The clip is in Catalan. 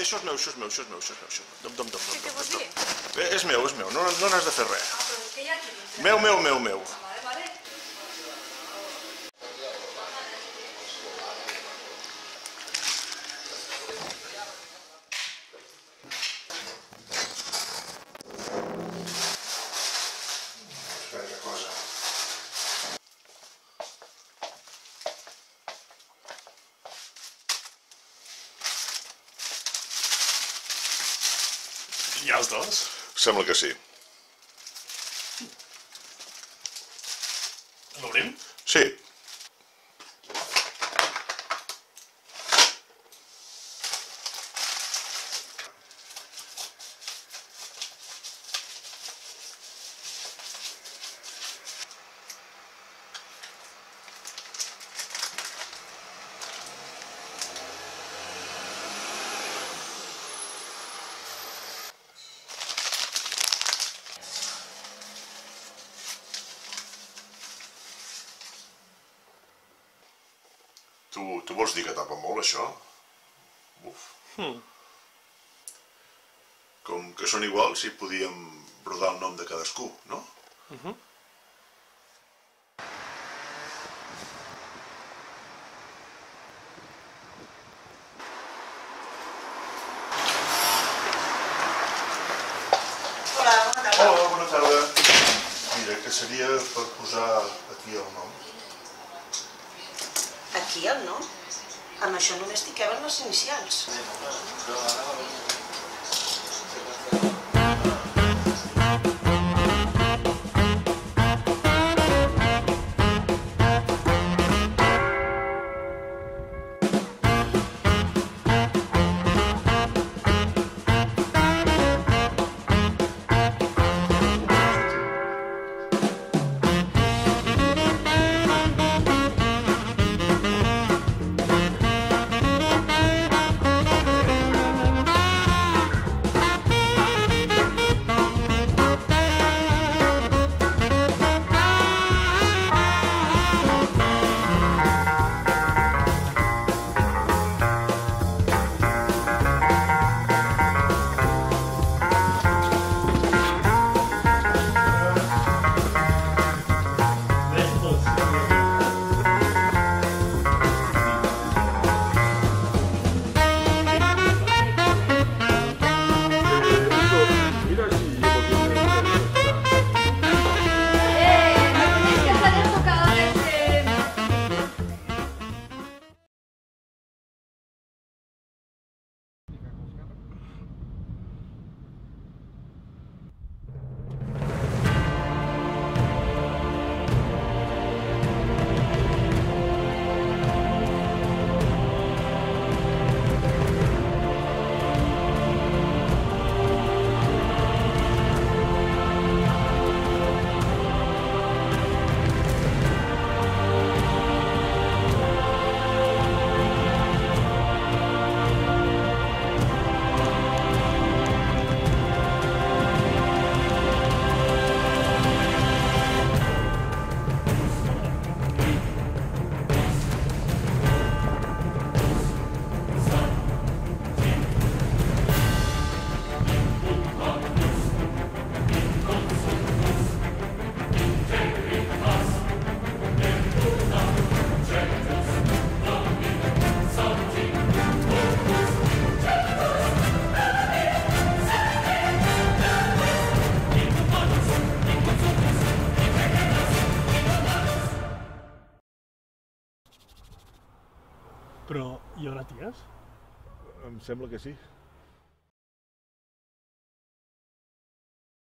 Això és meu, això és meu, això és meu, això és meu. Dom. Què vols dir? És meu, no n'has de fer res. Ah, però és que hi ha aquí dintre. Meu. Vale. Espera, cosa. Hi ha els dos? Sembla que sí. L'obrim? Sí. Tu vols dir que tapa molt, això? Uf. Com que són iguals, hi podíem brodar el nom de cadascú, no? Hola, bona tarda. Hola, bona tarda. Mira, que seria per posar aquí el nom. Aquí el nom? Amb això només t'hi caben les inicials. Però hi haurà ties? Em sembla que sí.